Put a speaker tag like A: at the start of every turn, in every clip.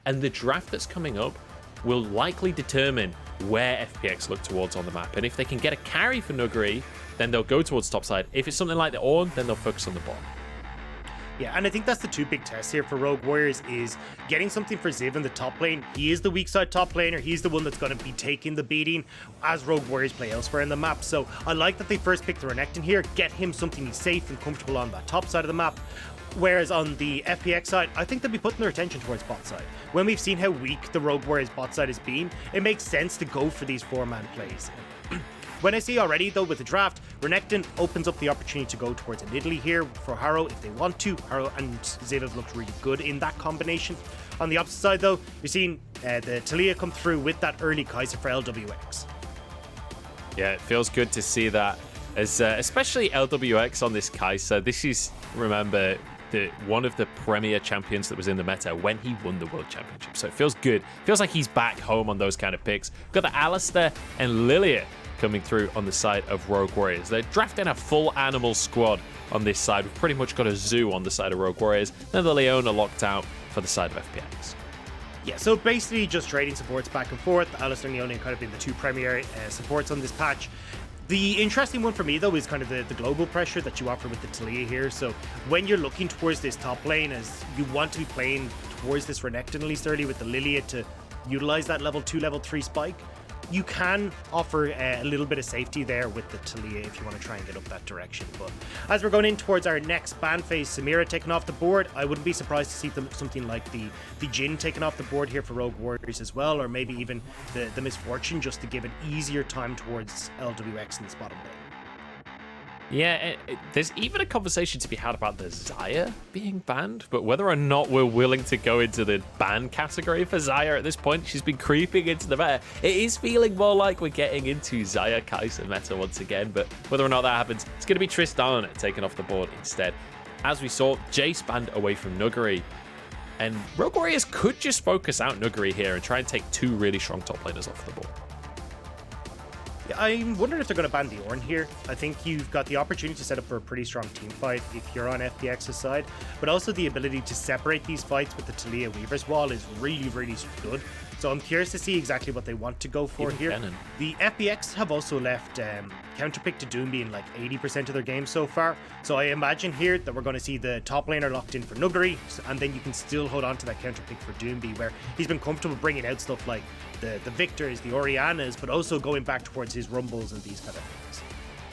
A: And the draft that's coming up will likely determine where FPX look towards on the map. And if they can get a carry for Nuguri, then they'll go towards top side. If it's something like the Ornn, then they'll focus on the bot.
B: Yeah, and I think that's the two big tests here for Rogue Warriors is getting something for Ziv in the top lane. He is the weak side top laner. He's the one that's going to be taking the beating as Rogue Warriors play elsewhere in the map. So I like that they first picked the Renekton here, get him something he's safe and comfortable on that top side of the map. Whereas on the FPX side, I think they'll be putting their attention towards bot side. When we've seen how weak the Rogue Warriors bot side has been, it makes sense to go for these 4-man plays. When I see already, though, with the draft, Renekton opens up the opportunity to go towards a Nidalee here for Harrow if they want to. Harrow and Ziv have looked really good in that combination. On the opposite side, though, you're seeing the Taliyah come through with that early Kai'Sa for LWX.
A: Yeah, it feels good to see that, as especially LWX on this Kai'Sa. This is, remember, one of the premier champions that was in the meta when he won the World Championship. So it feels good. Feels like he's back home on those kind of picks. Got the Alistair and Lilia coming through on the side of Rogue Warriors. They're drafting a full animal squad on this side. We've pretty much got a zoo on the side of Rogue Warriors. Then the Leona locked out for the side of FPX.
B: Yeah, so basically just trading supports back and forth. Alistair and Leona kind of been the two primary supports on this patch. The interesting one for me, though, is kind of the global pressure that you offer with the Taliyah here. So when you're looking towards this top lane, as you want to be playing towards this Renekton at least early with the Lilia to utilize that level 2, level 3 spike, you can offer a little bit of safety there with the Taliyah if you want to try and get up that direction. But as we're going in towards our next ban phase, Samira taken off the board, I wouldn't be surprised to see something like the Jhin taken off the board here for Rogue Warriors as well, or maybe even the Misfortune, just to give an easier time towards LWX in this bottom lane.
A: Yeah, there's even a conversation to be had about the Xayah being banned, but whether or not we're willing to go into the ban category for Xayah at this point, she's been creeping into the meta. It is feeling more like we're getting into Xayah Kai'Sa meta once again, but whether or not that happens, it's going to be Tristan taken off the board instead. As we saw, Jace banned away from Nuguri, and Rogue Warriors could just focus out Nuguri here and try and take two really strong top laners off the board.
B: Yeah, I'm wondering if they're going to ban the Ornn here. I think you've got the opportunity to set up for a pretty strong team fight if you're on FPX's side, but also the ability to separate these fights with the Taliyah Weaver's Wall is really, really good. So I'm curious to see exactly what they want to go for here.
A: Kennen.
B: The FPX have also left counterpick to Doomby in like 80% of their games so far. So I imagine here that we're going to see the top laner locked in for Nuguri, and then you can still hold on to that counterpick for Doomby, where he's been comfortable bringing out stuff like the Victors, the Orianas, but also going back towards his Rumbles and these kind of things.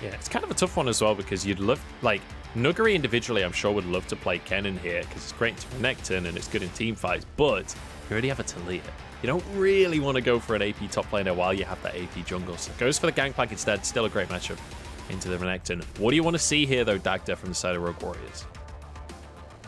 A: Yeah, it's kind of a tough one as well, because you'd love, like, Nuguri individually, I'm sure would love to play Kennen here, because it's great to Renekton and it's good in team fights, but you already have a Taliyah. You don't really want to go for an AP top laner while you have that AP jungle, so goes for the Gangplank instead. Still a great matchup into the Renekton. What do you want to see here, though, Dagda, from the side of Rogue Warriors?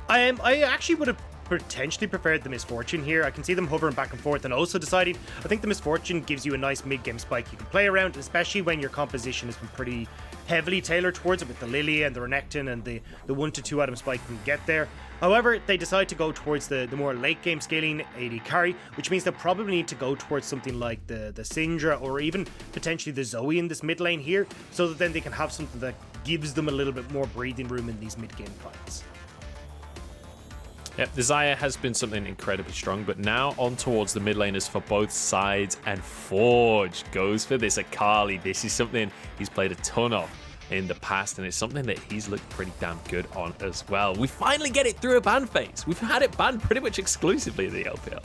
B: I actually would have potentially preferred the Misfortune here. I can see them hovering back and forth and also deciding. I think the Misfortune gives you a nice mid-game spike you can play around, especially when your composition has been pretty heavily tailored towards it with the Lilia and the Renekton and the 1 to 2 item spike you can get there. However, they decide to go towards the more late game scaling AD carry, which means they'll probably need to go towards something like the Syndra or even potentially the Zoe in this mid lane here, so that then they can have something that gives them a little bit more breathing room in these mid game fights.
A: Yep, the Xayah has been something incredibly strong, but now on towards the mid laners for both sides, and Forge goes for this Akali. This is something he's played a ton of in the past, and it's something that he's looked pretty damn good on as well. We finally get it through a ban phase. We've had it banned pretty much exclusively in the LPL.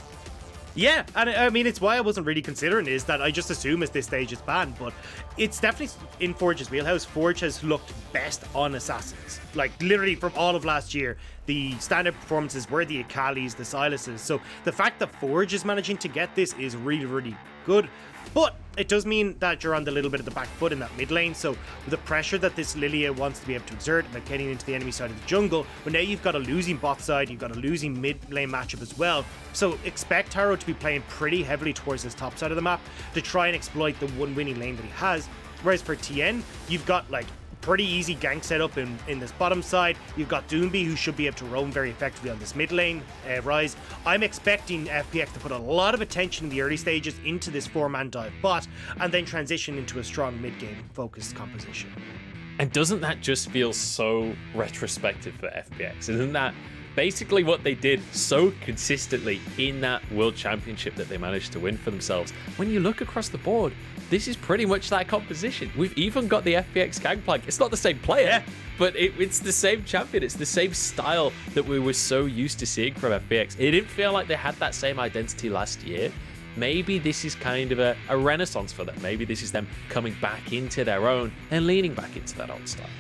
B: Yeah, and I mean, it's why I wasn't really considering it, is that I just assume at this stage it's banned, but it's definitely in Forge's wheelhouse. Forge has looked best on Assassins. Like, literally from all of last year, the standard performances were the Akalis, the Silases, so the fact that Forge is managing to get this is really, really good. But it does mean that you're on the little bit of the back foot in that mid lane, so with the pressure that this Lilia wants to be able to exert about getting into the enemy side of the jungle, but now you've got a losing bot side, you've got a losing mid lane matchup as well, so expect Harrow to be playing pretty heavily towards this top side of the map to try and exploit the one winning lane that he has. Whereas for TN, you've got like pretty easy gank setup in this bottom side. You've got Doomby, who should be able to roam very effectively on this mid lane rise. I'm expecting FPX to put a lot of attention in the early stages into this 4-man dive bot, and then transition into a strong mid-game focused composition.
A: And doesn't that just feel so retrospective for FPX? Isn't that basically what they did so consistently in that World Championship that they managed to win for themselves. When you look across the board, this is pretty much that composition. We've even got the FPX Gangplank. It's not the same player, but it's the same champion. It's the same style that we were so used to seeing from FPX. It didn't feel like they had that same identity last year. Maybe this is kind of a renaissance for them. Maybe this is them coming back into their own and leaning back into that old style.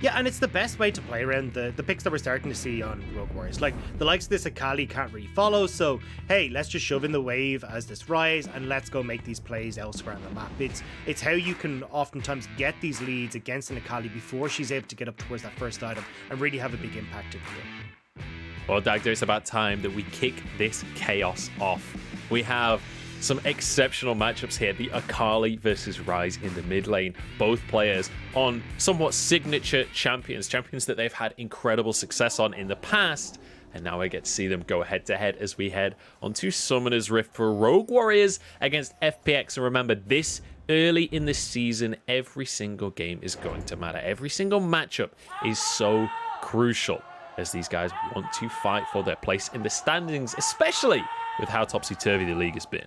B: Yeah, and it's the best way to play around the picks that we're starting to see on Rogue Warriors. Like, the likes of this Akali can't really follow, so hey, let's just shove in the wave as this rise and let's go make these plays elsewhere on the map. It's how you can oftentimes get these leads against an Akali before she's able to get up towards that first item and really have a big impact in the game.
A: Well, Dagda, it's about time that we kick this chaos off. We have some exceptional matchups here. The Akali versus Ryze in the mid lane. Both players on somewhat signature champions that they've had incredible success on in the past. And now I get to see them go head to head as we head onto Summoner's Rift for Rogue Warriors against FPX. And remember, this early in the season, every single game is going to matter. Every single matchup is so crucial as these guys want to fight for their place in the standings, especially with how topsy-turvy the league has been.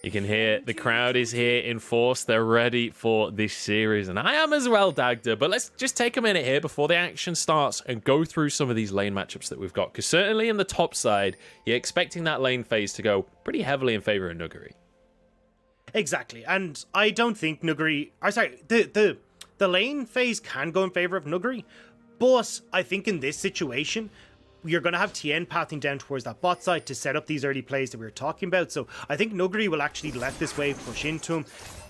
A: You can hear the crowd is here in force. They're ready for this series, and I am as well, Dagda. But let's just take a minute here before the action starts and go through some of these lane matchups that we've got. Because certainly in the top side, you're expecting that lane phase to go pretty heavily in favor of Nuguri.
B: Exactly, and I don't think Nuguri... the lane phase can go in favor of Nuguri, but I think in this situation, you're going to have Tien pathing down towards that bot side to set up these early plays that we were talking about. So I think Nuguri will actually let this wave push into him,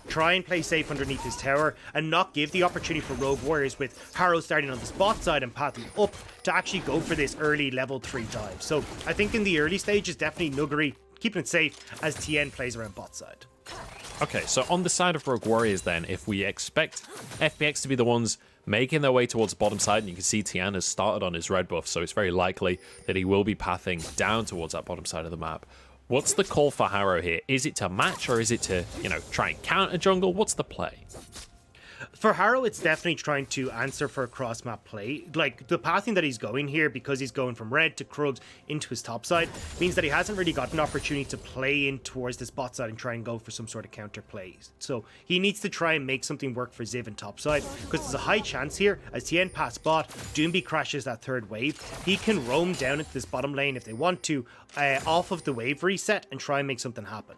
B: try and play safe underneath his tower, and not give the opportunity for Rogue Warriors with Harrow starting on the bot side and pathing up to actually go for this early level 3 dive. So I think in the early stages, definitely Nuguri keeping it safe as Tien plays around bot side.
A: Okay, so on the side of Rogue Warriors then, if we expect FPX to be the ones making their way towards the bottom side, and you can see Tien has started on his red buff, so it's very likely that he will be pathing down towards that bottom side of the map. What's the call for Harrow here? Is it to match, or is it to, try and counter jungle? What's the play?
B: For Harrow, it's definitely trying to answer for a cross-map play. Like, the pathing that he's going here, because he's going from red to Krugs into his top side, means that he hasn't really got an opportunity to play in towards this bot side and try and go for some sort of counter plays. So he needs to try and make something work for Ziv in top side, because there's a high chance here, as Tien pass bot, Doomby crashes that third wave, he can roam down into this bottom lane if they want to, off of the wave reset, and try and make something happen.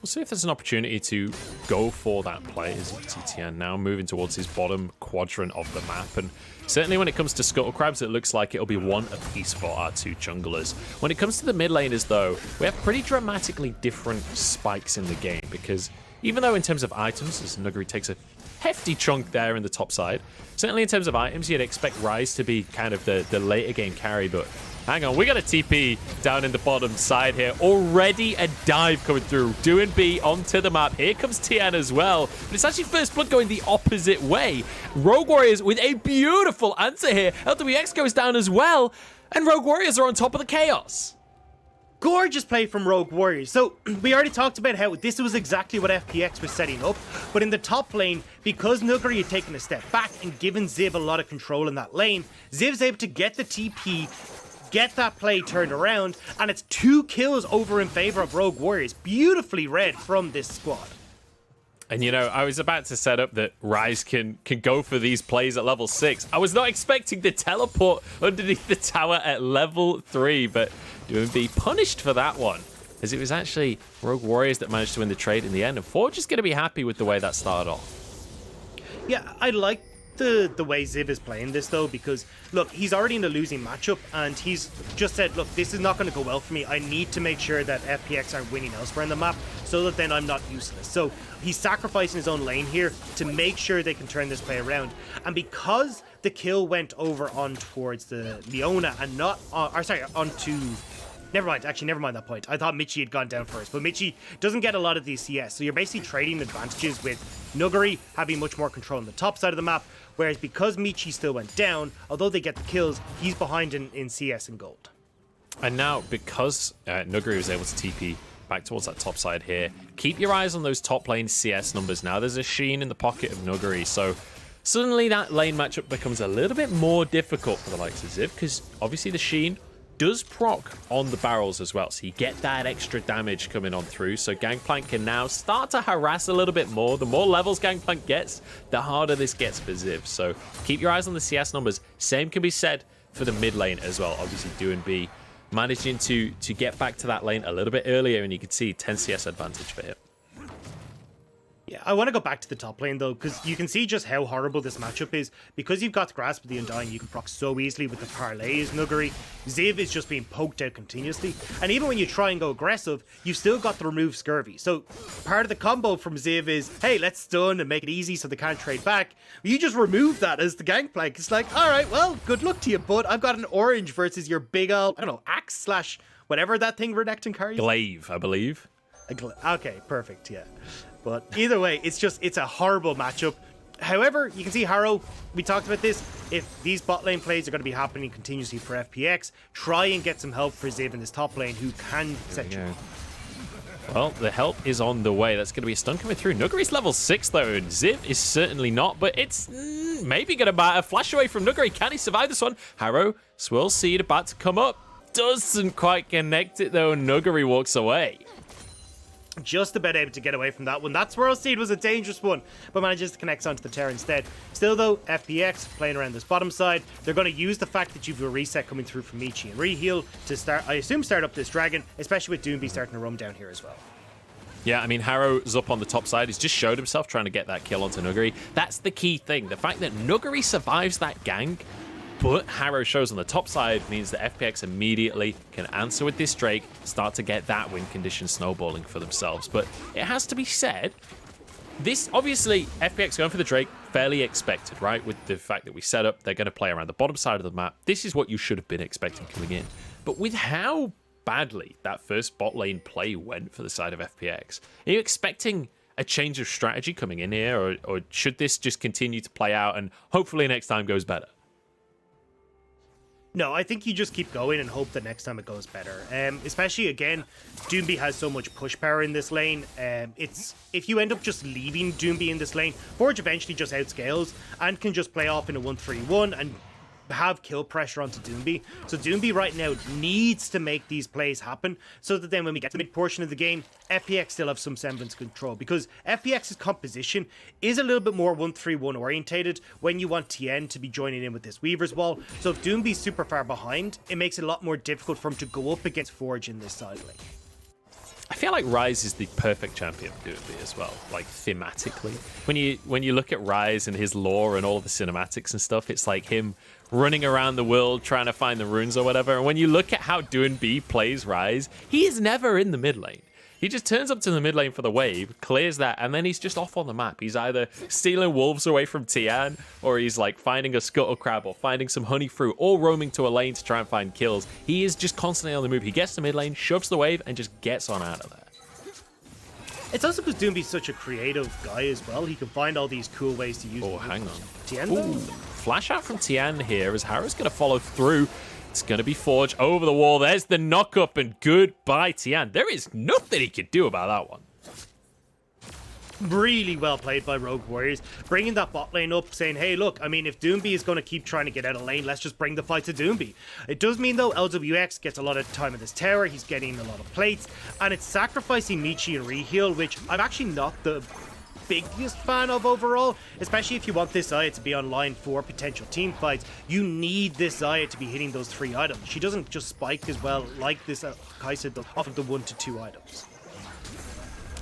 A: We'll see if there's an opportunity to go for that play as Tien now moving towards his bottom quadrant of the map. And certainly when it comes to Scuttle Crabs, it looks like it'll be one apiece for our two junglers. When it comes to the mid laners, though, we have pretty dramatically different spikes in the game, because even though in terms of items, as Nuguri takes a hefty chunk there in the top side, certainly in terms of items, you'd expect Ryze to be kind of the later game carry, but hang on, we got a TP down in the bottom side here. Already a dive coming through. Doing B onto the map. Here comes Tien as well. But it's actually First Blood going the opposite way. Rogue Warriors with a beautiful answer here. LPX goes down as well. And Rogue Warriors are on top of the chaos.
B: Gorgeous play from Rogue Warriors. So we already talked about how this was exactly what FPX was setting up, but in the top lane, because Nuguri had taken a step back and given Ziv a lot of control in that lane, Ziv's able to get the TP, get that play turned around, and it's 2 kills over in favor of Rogue Warriors. Beautifully read from this squad.
A: And I was about to set up that Ryze can go for these plays at level 6. I was not expecting the teleport underneath the tower at level 3, but Doing be punished for that one, as it was actually Rogue Warriors that managed to win the trade in the end, and Forge is going to be happy with the way that started off.
B: Yeah, I like the way Ziv is playing this, though, because, look, he's already in a losing matchup, and he's just said, look, this is not going to go well for me. I need to make sure that FPX aren't winning elsewhere in the map, so that then I'm not useless. So he's sacrificing his own lane here to make sure they can turn this play around. And because the kill went over on towards the Leona and not, onto... Never mind that point. I thought Michi had gone down first, but Michi doesn't get a lot of these CS, so you're basically trading advantages with Nuguri having much more control on the top side of the map, whereas because Michi still went down, although they get the kills, he's behind in CS and gold.
A: And now, because Nuguri was able to TP back towards that top side here, keep your eyes on those top lane CS numbers. Now there's a Sheen in the pocket of Nuguri, so suddenly that lane matchup becomes a little bit more difficult for the likes of Ziv, because obviously the Sheen does proc on the barrels as well, so you get that extra damage coming on through. So Gangplank can now start to harass a little bit more. The more levels Gangplank gets, the harder this gets for Ziv. So keep your eyes on the CS numbers. Same can be said for the mid lane as well. Obviously DoinB managing to get back to that lane a little bit earlier, and you can see 10 CS advantage for him.
B: Yeah, I want to go back to the top lane though, because you can see just how horrible this matchup is. Because you've got the grasp of the Undying, you can proc so easily with the parlays. Nuguri, Ziv is just being poked out continuously, and even when you try and go aggressive, you've still got the remove scurvy. So part of the combo from Ziv is, hey, let's stun and make it easy so they can't trade back. You just remove that as the Gangplank. It's like, all right, well, good luck to you, bud. I've got an orange versus your big old, I don't know, axe slash whatever that thing Renekton carries.
A: Glaive, I believe.
B: Okay, perfect, yeah. But either way, it's a horrible matchup. However, you can see Harrow, we talked about this, if these bot lane plays are going to be happening continuously for FPX, try and get some help for Ziv in this top lane who can set you up.
A: Well, the help is on the way. That's going to be a stun coming through. Nuguri's level 6 though, and Ziv is certainly not, but it's maybe going to bat a flash away from Nuguri. Can he survive this one? Harrow, Swirl Seed about to come up. Doesn't quite connect it though, and Nuguri walks away.
B: Just about able to get away from that one. That Swirl Seed was a dangerous one, but manages to connect onto the Terra instead. Still though, FPX playing around this bottom side. They're going to use the fact that you've a reset coming through from Michi and Reheal to start, I assume, start up this dragon, especially with DoinB starting to roam down here as well.
A: Yeah, I mean, Harrow's up on the top side. He's just showed himself trying to get that kill onto Nuguri. That's the key thing. The fact that Nuguri survives that gank, but Harrow shows on the top side, means that FPX immediately can answer with this Drake, start to get that win condition snowballing for themselves. But it has to be said, this, obviously, FPX going for the Drake, fairly expected, right? With the fact that we set up, they're going to play around the bottom side of the map. This is what you should have been expecting coming in. But with how badly that first bot lane play went for the side of FPX, are you expecting a change of strategy coming in here? Or should this just continue to play out and hopefully next time goes better?
B: No, I think you just keep going and hope that next time it goes better. Especially, again, DoinB has so much push power in this lane. If you end up just leaving DoinB in this lane, Forge eventually just outscales and can just play off in a 1-3-1 and have kill pressure onto DoinB. So DoinB right now needs to make these plays happen so that then when we get to the mid portion of the game, FPX still have some semblance of control, because FPX's composition is a little bit more 1-3-1 orientated when you want TN to be joining in with this Weaver's Wall. So if DoinB's super far behind, it makes it a lot more difficult for him to go up against Forge in this side lane.
A: I feel like Ryze is the perfect champion for DoinB as well, like thematically. When you look at Ryze and his lore and all the cinematics and stuff, it's like him running around the world trying to find the runes or whatever. And when you look at how DoinB plays Ryze, he is never in the mid lane. He just turns up to the mid lane for the wave, clears that, and then he's just off on the map. He's either stealing wolves away from Tian, or he's like finding a scuttle crab or finding some honey fruit, or roaming to a lane to try and find kills. He is just constantly on the move. He gets to mid lane, shoves the wave, and just gets on out of there.
B: It's also because DoinB's such a creative guy as well. He can find all these cool ways to use.
A: Oh, hang on.
B: Tian,
A: Ooh, flash out from Tian here as Harrow's going to follow through. It's going to be Forge over the wall. There's the knock-up, and goodbye, Tian. There is nothing he could do about that one.
B: Really well played by Rogue Warriors, bringing that bot lane up, saying, hey, look, I mean, if DoinB is going to keep trying to get out of lane, let's just bring the fight to DoinB. It does mean, though, LWX gets a lot of time in this tower. He's getting a lot of plates, and it's sacrificing Michi and Reheal, which I'm actually not the biggest fan of overall, especially if you want this Xayah to be online for potential team fights. You need this Xayah to be hitting those 3 items. She doesn't just spike as well like this Kai'Sa does off of the 1 to 2 items.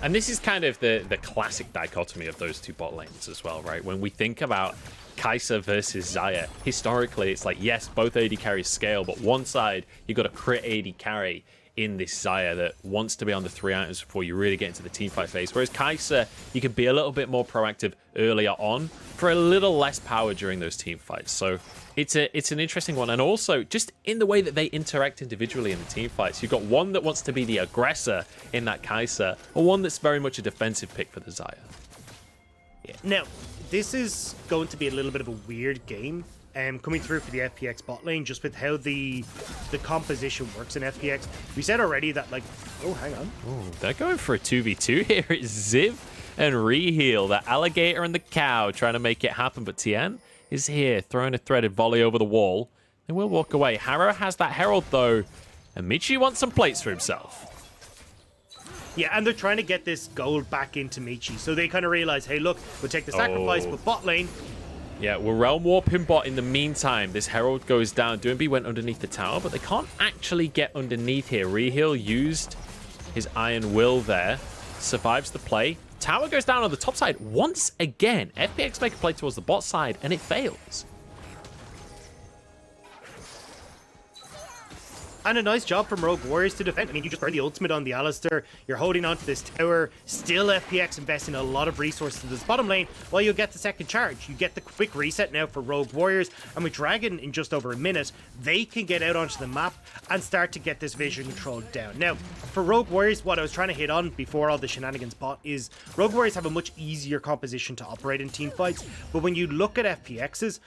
A: And this is kind of the classic dichotomy of those two bot lanes as well, right? When we think about Kai'Sa versus Xayah, historically it's like, yes, both AD carries scale, but one side, you've got a crit AD carry in this Xayah that wants to be on the 3 items before you really get into the teamfight phase. Whereas Kai'Sa, you can be a little bit more proactive earlier on for a little less power during those team fights. So it's an interesting one. And also, just in the way that they interact individually in the team fights, you've got one that wants to be the aggressor in that Kai'Sa, or one that's very much a defensive pick for the Xayah.
B: Yeah. Now, this is going to be a little bit of a weird game coming through for the FPX bot lane, just with how the composition works in FPX. We said already that, like, oh, hang on.
A: Ooh, they're going for a 2v2 here. It's Ziv and Reheal, the alligator and the cow, trying to make it happen. But Tien is here, throwing a threaded volley over the wall. They will walk away. Harrow has that Herald, though, and Michi wants some plates for himself.
B: Yeah, and they're trying to get this gold back into Michi. So they kind of realize, hey, look, we'll take the sacrifice, but bot lane.
A: Yeah, we'll Realm Warp him bot in the meantime. This Herald goes down. Doomby went underneath the tower, but they can't actually get underneath here. Reheal used his Iron Will there. Survives the play. Tower goes down on the top side once again. FPX make a play towards the bot side, and it fails.
B: And a nice job from Rogue Warriors to defend. I mean, you just burned the ultimate on the Alistair. You're holding on to this tower. Still FPX investing a lot of resources in this bottom lane while you get the second charge. You get the quick reset now for Rogue Warriors. And with Dragon in just over a minute, they can get out onto the map and start to get this vision controlled down. Now, for Rogue Warriors, what I was trying to hit on before all the shenanigans bot is Rogue Warriors have a much easier composition to operate in team fights. But when you look at FPX's,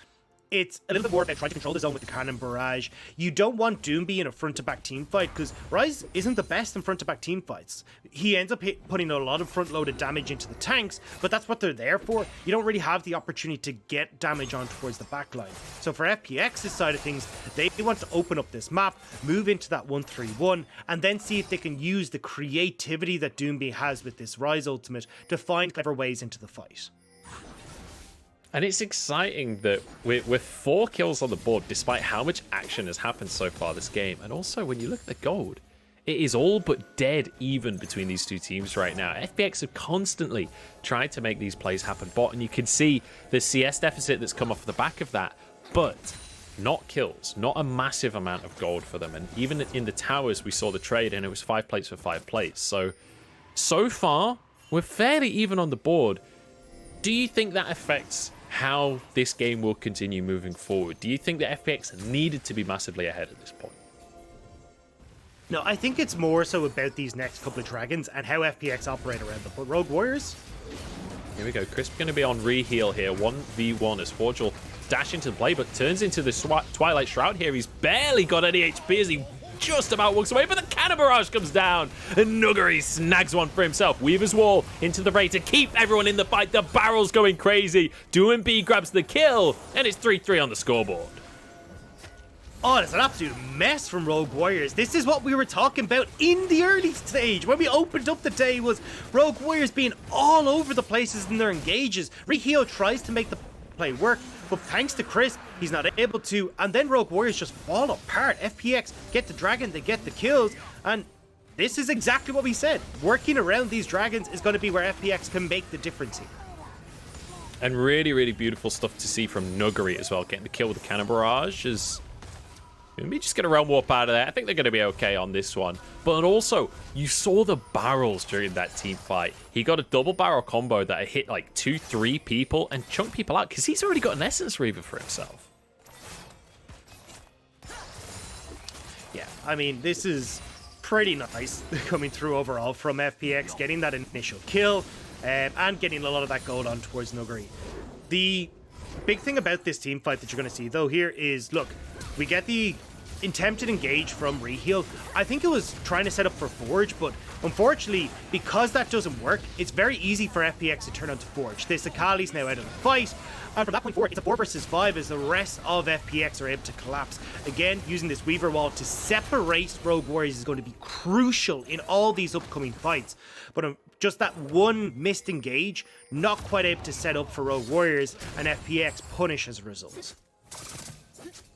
B: it's a little bit more about trying to control the zone with the cannon barrage. You don't want Doomby in a front-to-back team fight because Ryze isn't the best in front-to-back team fights. He ends up putting a lot of front-loaded damage into the tanks, but that's what they're there for. You don't really have the opportunity to get damage on towards the backline. So for FPX's side of things, they want to open up this map, move into that 1-3-1, and then see if they can use the creativity that Doomby has with this Ryze ultimate to find clever ways into the fight.
A: And it's exciting that we're 4 kills on the board, despite how much action has happened so far this game. And also, when you look at the gold, it is all but dead even between these two teams right now. FPX have constantly tried to make these plays happen bot, and you can see the CS deficit that's come off the back of that. But not kills, not a massive amount of gold for them. And even in the towers, we saw the trade, and it was 5 plates for 5 plates. So far, we're fairly even on the board. Do you think that affects how this game will continue moving forward? Do you think that FPX needed to be massively ahead at this point?
B: No, I think it's more so about these next couple of dragons and how FPX operate around them. But Rogue Warriors?
A: Here we go. Crisp going to be on Reheal here. 1v1 as Forge will dash into the play, but turns into the Twilight Shroud here. He's barely got any HP as he just about walks away, but the Cannon Barrage comes down, and Nuggery snags one for himself. Weaver's Wall into the raid to keep everyone in the fight. The barrel's going crazy. Doomby grabs the kill, and it's 3-3 on the scoreboard.
B: Oh, it's an absolute mess from Rogue Warriors. This is what we were talking about in the early stage. When we opened up the day was Rogue Warriors being all over the places in their engages. Reheal tries to make the play work, but thanks to Chris, he's not able to, and then Rogue Warriors just fall apart. FPX get the dragon, they get the kills, and this is exactly what we said. Working around these dragons is going to be where FPX can make the difference here.
A: And really, really beautiful stuff to see from Nuggery as well, getting the kill with the Cannon Barrage. Is maybe just get a Realm Warp out of there. I think they're going to be okay on this one. But also, you saw the barrels during that team fight. He got a double barrel combo that hit like 2-3 people and chunked people out because he's already got an Essence Reaver for himself.
B: Yeah, I mean, this is pretty nice coming through overall from FPX, getting that initial kill and getting a lot of that gold on towards Nuggery. The big thing about this team fight that you're going to see, though, here is, look, we get the attempted engage from Reheal. I think it was trying to set up for Forge, but unfortunately, because that doesn't work, it's very easy for FPX to turn onto Forge. This Akali's now out of the fight, and from that point forward, it's a 4 versus 5 as the rest of FPX are able to collapse. Again, using this Weaver Wall to separate Rogue Warriors is going to be crucial in all these upcoming fights. But just that one missed engage, not quite able to set up for Rogue Warriors, and FPX punish as a result.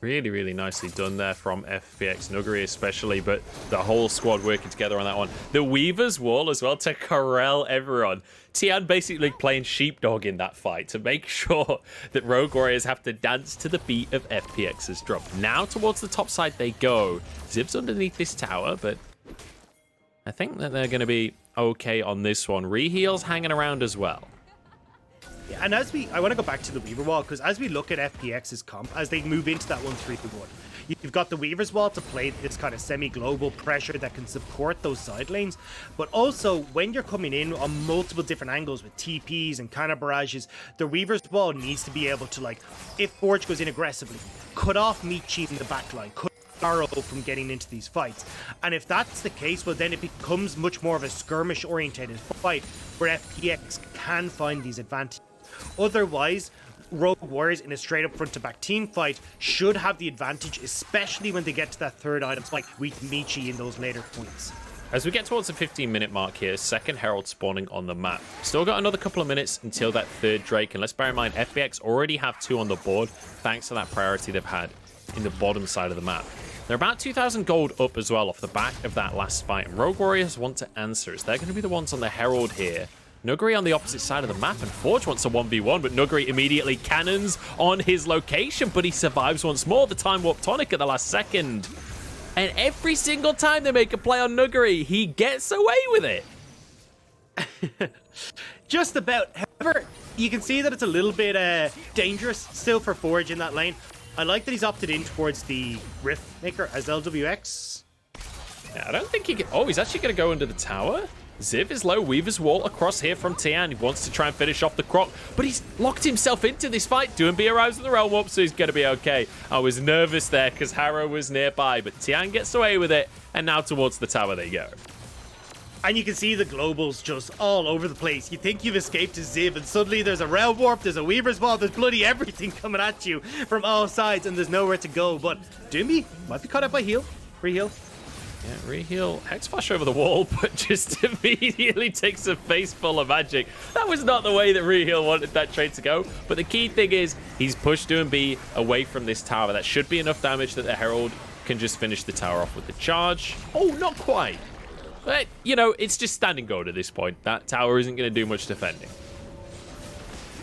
A: Really, really nicely done there from FPX, Nuggery especially, but the whole squad working together on that one. The Weaver's Wall as well to corral everyone. Tian basically playing sheepdog in that fight to make sure that Rogue Warriors have to dance to the beat of FPX's drum. Now towards the top side they go. Zib's underneath this tower, but I think that they're going to be okay on this one. Reheal's hanging around as well.
B: Yeah, and I want to go back to the Weaver Wall, because as we look at FPX's comp, as they move into that 1-3-1, You've got the Weaver's Wall to play this kind of semi-global pressure that can support those side lanes, but also when you're coming in on multiple different angles with TPs and kind of barrages, the Weaver's Wall needs to be able to, like, if Forge goes in aggressively, cut off Michi in the backline, cut Arrow from getting into these fights. And if that's the case, well, then it becomes much more of a skirmish-orientated fight where FPX can find these advantages. Otherwise, Rogue Warriors in a straight-up front-to-back team fight should have the advantage, especially when they get to that third item, like with Michi in those later points.
A: As we get towards the 15-minute mark here, second Herald spawning on the map. Still got another couple of minutes until that third Drake, and let's bear in mind, FPX already have 2 on the board, thanks to that priority they've had in the bottom side of the map. They're about 2,000 gold up as well off the back of that last fight, and Rogue Warriors want to answer. They're going to be the ones on the Herald here. Nuguri on the opposite side of the map, and Forge wants a 1v1, but Nuguri immediately cannons on his location, but he survives once more. The time warp tonic at the last second. And every single time they make a play on Nuguri, he gets away with it.
B: Just about. However, you can see that it's a little bit dangerous still for Forge in that lane. I like that he's opted in towards the Rift Maker as LWX.
A: Yeah, I don't think he can... Oh, he's actually going to go under the tower. Ziv is low. Weaver's Wall across here from Tian. He wants to try and finish off the Croc, but he's locked himself into this fight. Doomby arrives in the realm up, so he's going to be okay. I was nervous there because Harrow was nearby, but Tian gets away with it, and now towards the tower they go.
B: And you can see the globals just all over the place. You think you've escaped to Ziv, and suddenly there's a realm warp, there's a Weaver's Wall, there's bloody everything coming at you from all sides, and there's nowhere to go. But Doomby might be caught up by heal. Reheal.
A: Yeah, reheal. Hex flash over the wall, but just immediately takes a face full of magic. That was not the way that reheal wanted that trade to go. But the key thing is he's pushed Doomby away from this tower. That should be enough damage that the Herald can just finish the tower off with the charge. Oh, not quite. But, you know, it's just standing gold at this point. That tower isn't going to do much defending.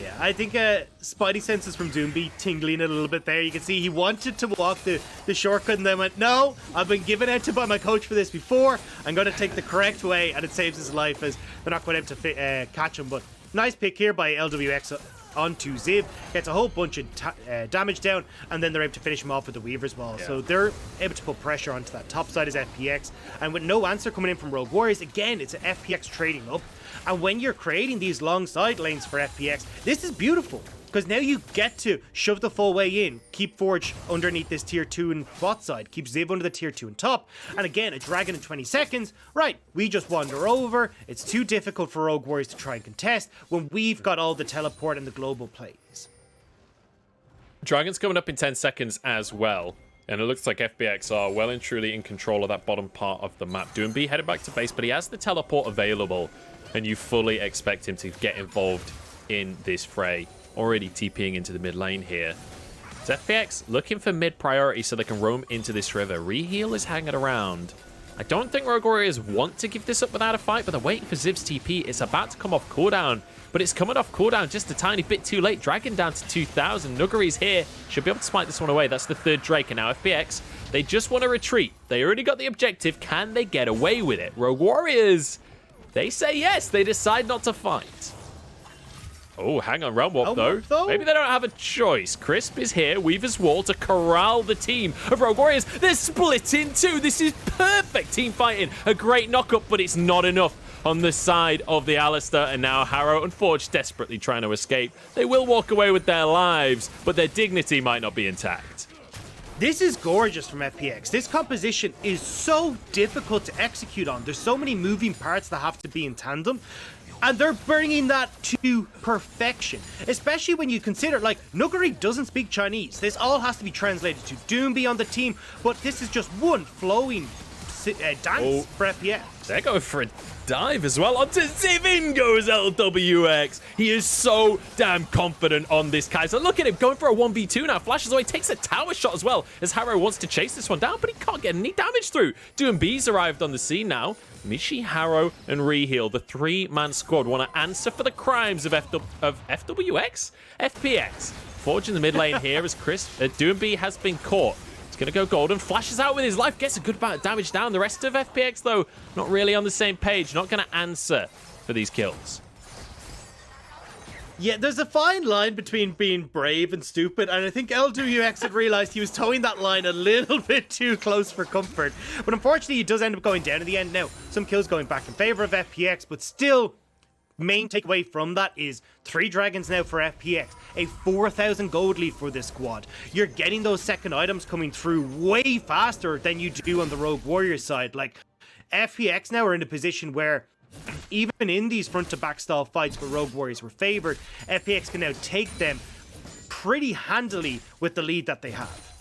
B: Yeah, I think Spidey senses from Doomby tingling a little bit there. You can see he wanted to walk the shortcut and then went, no, I've been given out to by my coach for this before. I'm going to take the correct way, and it saves his life as they're not going to be able to catch him. But nice pick here by LWX onto Ziv. Gets a whole bunch of damage down, and then they're able to finish him off with the Weaver's Wall. Yeah. So they're able to put pressure onto that top side as FPX. And with no answer coming in from Rogue Warriors, again, it's an FPX trading up. And when you're creating these long side lanes for FPX, this is beautiful. Because now you get to shove the full way in, keep Forge underneath this tier 2 and bot side, keep Ziv under the tier 2 and top, and again, a dragon in 20 seconds. Right, we just wander over. It's too difficult for Rogue Warriors to try and contest when we've got all the teleport and the global plays.
A: Dragon's coming up in 10 seconds as well. And it looks like FPX are well and truly in control of that bottom part of the map. Doomby headed back to base, but he has the teleport available, and you fully expect him to get involved in this fray. Already TPing into the mid lane here. It's FPX looking for mid priority so they can roam into this river. Reheal is hanging around. I don't think Rogue Warriors want to give this up without a fight, but they're waiting for Ziv's TP. It's about to come off cooldown, but it's coming off cooldown just a tiny bit too late. Dragon down to 2,000. Nuguri's here. Should be able to smite this one away. That's the third Drake, and now FPX, they just want to retreat. They already got the objective. Can they get away with it? Rogue Warriors, they say yes. They decide not to fight. Oh, hang on, Realm Warp though. Maybe they don't have a choice. Crisp is here, Weaver's Wall to corral the team of Rogue Warriors. They're split in two. This is perfect team fighting. A great knock-up, but it's not enough on the side of the Alistair. And now Harrow and Forge desperately trying to escape. They will walk away with their lives, but their dignity might not be intact.
B: This is gorgeous from FPX. This composition is so difficult to execute on. There's so many moving parts that have to be in tandem. And they're bringing that to perfection, especially when you consider, like, Nuguri doesn't speak Chinese. This all has to be translated to Doomby on the team, but this is just one flowing dance for FPX.
A: They're going for a dive as well. Onto Zivin goes LWX. He is so damn confident on this Kaiser. Look at him going for a 1v2 now. Flashes away, takes a tower shot as well as Harrow wants to chase this one down, but he can't get any damage through. Doomby's arrived on the scene now. Michi, Harrow, and Reheal, the three-man squad, want to answer for the crimes of FWX? FPX. Forge in the mid lane here as Doomby has been caught. He's going to go golden, flashes out with his life, gets a good amount of damage down. The rest of FPX, though, not really on the same page, not going to answer for these kills.
B: Yeah, there's a fine line between being brave and stupid, and I think LWX had realized he was towing that line a little bit too close for comfort. But unfortunately, he does end up going down in the end. Now, some kills going back in favor of FPX, but still, main takeaway from that is 3 dragons now for FPX, a 4,000 gold lead for this squad. You're getting those second items coming through way faster than you do on the Rogue Warriors side. Like, FPX now are in a position where even in these front-to-back style fights where Rogue Warriors were favored, FPX can now take them pretty handily with the lead that they have.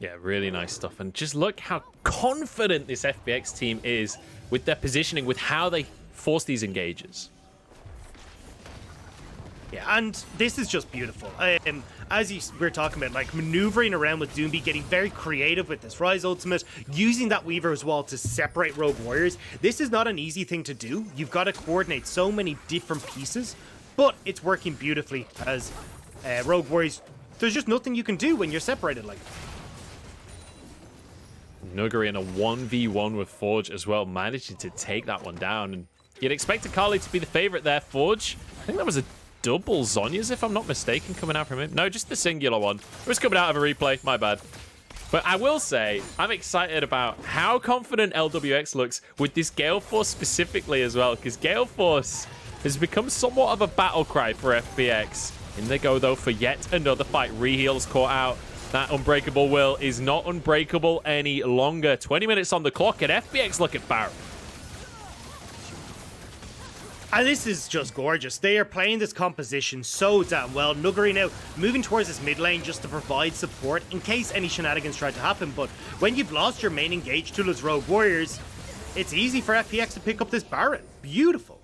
A: Yeah, really nice stuff. And just look how confident this FPX team is with their positioning, with how they force these engages.
B: Yeah, and this is just beautiful. As we're talking about, like, maneuvering around with Doomby, getting very creative with this Rise ultimate, using that Weaver's Wall to separate Rogue Warriors. This is not an easy thing to do. You've got to coordinate so many different pieces, but it's working beautifully as Rogue Warriors. There's just nothing you can do when you're separated like that.
A: Nuguri in a 1v1 with Forge as well, managing to take that one down. And you'd expect Akali to be the favorite there. Forge, I think that was a double Zhonya's, if I'm not mistaken, coming out from him. No, just the singular one. It was coming out of a replay. My bad. But I will say, I'm excited about how confident LWX looks with this Gale Force specifically as well, because Gale Force has become somewhat of a battle cry for FPX. In they go, though, for yet another fight. Reheal's caught out. That Unbreakable Will is not unbreakable any longer. 20 minutes on the clock, and FPX look at Baron.
B: And this is just gorgeous. They are playing this composition so damn well. Nuguri now moving towards this mid lane just to provide support in case any shenanigans try to happen. But when you've lost your main engage tool as Rogue Warriors, it's easy for FPX to pick up this Baron. Beautiful.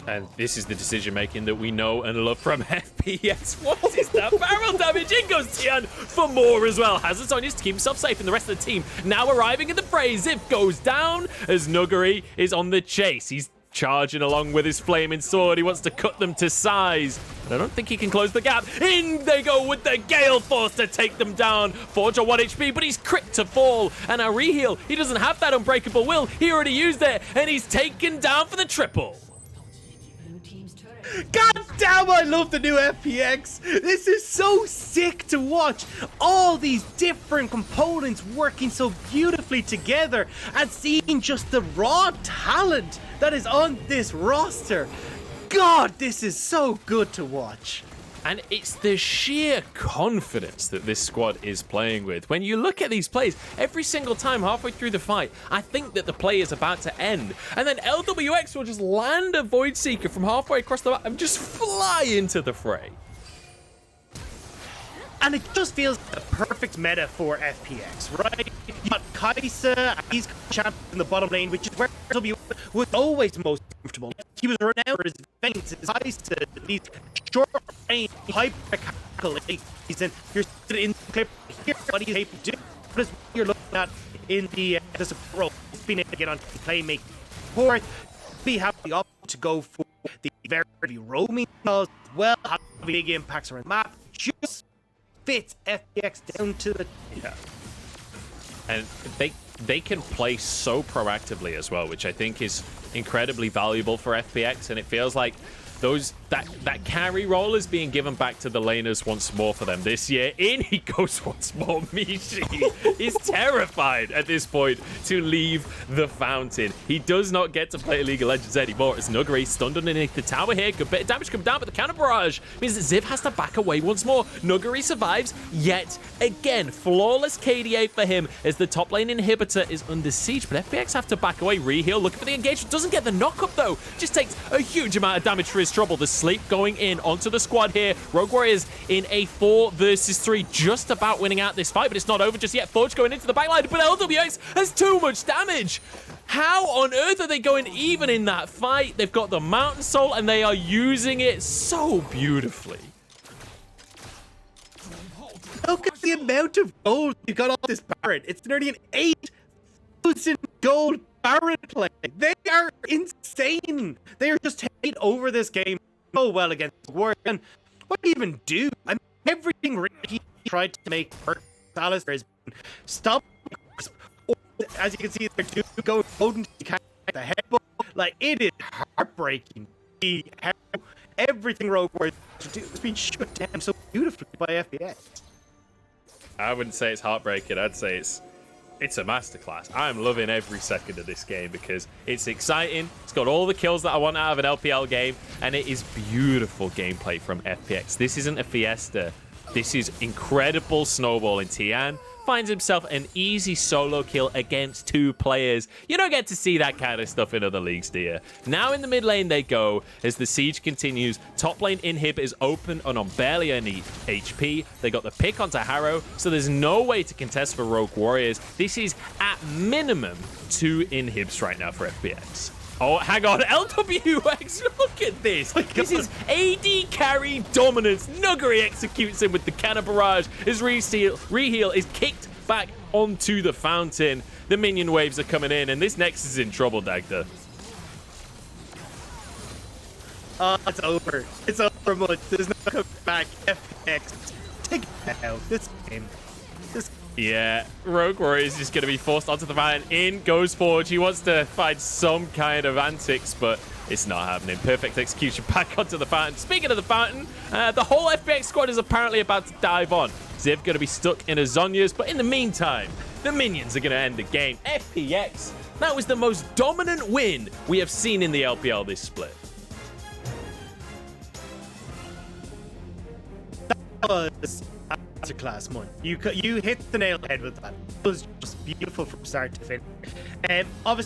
A: And this is the decision-making that we know and love from FPX. What is that barrel damage? In goes Tian for more as well. Has Sonya to keep himself safe, and the rest of the team now arriving in the fray. Zip goes down as Nuguri is on the chase. He's charging along with his flaming sword. He wants to cut them to size, but I don't think he can close the gap. In they go with the Gale Force to take them down. Forge on 1 HP, but he's crit to fall. And a reheal. He doesn't have that Unbreakable Will. He already used it, and he's taken down for the triple.
B: God damn, I love the new FPX. This is so sick to watch. All these different components working so beautifully together, and seeing just the raw talent that is on this roster. God, this is so good to watch.
A: And it's the sheer confidence that this squad is playing with. When you look at these plays, every single time halfway through the fight, I think that the play is about to end. And then LWX will just land a Void Seeker from halfway across the map and just fly into the fray.
B: And it just feels the perfect meta for FPX, right? You got Kaisa, he's champion in the bottom lane, which is where W was always most comfortable. He was renowned for his feints, his Kaisa, these short range, hyper calculations, and you're sitting in the clip here, what he's able to do. What is what you're looking at in the support role? He's been able to get on the playmaking support, be happy up to go for the very roaming calls as well, have big impacts around the map, just fits FPX down to the...
A: Yeah. And they can play so proactively as well, which I think is incredibly valuable for FPX, and it feels like that carry role is being given back to the laners once more for them this year. In he goes once more. Mishi is terrified at this point to leave the fountain. He does not get to play League of Legends anymore as Nuguri stunned underneath the tower here. Good bit of damage come down, but the counter barrage means that Ziv has to back away once more. Nuguri survives yet again. Flawless KDA for him as the top lane inhibitor is under siege, but FPX have to back away. Reheal looking for the engagement. Doesn't get the knock up though. Just takes a huge amount of damage for his trouble. The sleep going in onto the squad here. Rogue Warriors in a 4 versus 3, just about winning out this fight, but it's not over just yet. Forge going into the backline, but LWX has too much damage. How on earth are they going even in that fight? They've got the Mountain Soul, and they are using it so beautifully.
B: Look at the amount of gold you got off this Baron. It's nearly an 8,000 gold Baron play. They are insane. They are just taking over this game so well against Warriors. And what do you even do? I mean, everything Ricky tried to make work. Alistair has been stopped. As you can see, they're doing go Odin to catch the headbutt. Like, it is heartbreaking how everything Rogue Warriors to do has been shut down so beautifully by FPX.
A: I wouldn't say it's heartbreaking. I'd say it's a masterclass. I'm loving every second of this game because it's exciting. It's got all the kills that I want out of an LPL game, and it is beautiful gameplay from FPX. This isn't a fiesta. This is incredible snowballing. Tian finds himself an easy solo kill against 2 players. You don't get to see that kind of stuff in other leagues, do you? Now in the mid lane they go as the siege continues. Top lane inhib is open and on barely any HP. They got the pick onto Harrow, so there's no way to contest for Rogue Warriors. This is at minimum 2 inhibs right now for FPX. Oh, hang on. LWX, look at this. This is AD carry dominance. Nuggery executes him with the cannon barrage. His reheal is kicked back onto the fountain. The minion waves are coming in, and this Nexus is in trouble, Dagda.
B: It's over. It's over, Mud. There's no coming back. FPX. Take it out. This game.
A: Yeah, Rogue Warrior is just going to be forced onto the fountain. In goes Forge. He wants to find some kind of antics, but it's not happening. Perfect execution back onto the fountain. Speaking of the fountain, the whole FPX squad is apparently about to dive on. Ziv going to be stuck in a Zhonya's, but in the meantime, the minions are going to end the game. FPX, that was the most dominant win we have seen in the LPL this split.
B: That was a class one. You hit the nail on the head with that. It was just beautiful from start to finish. Obviously,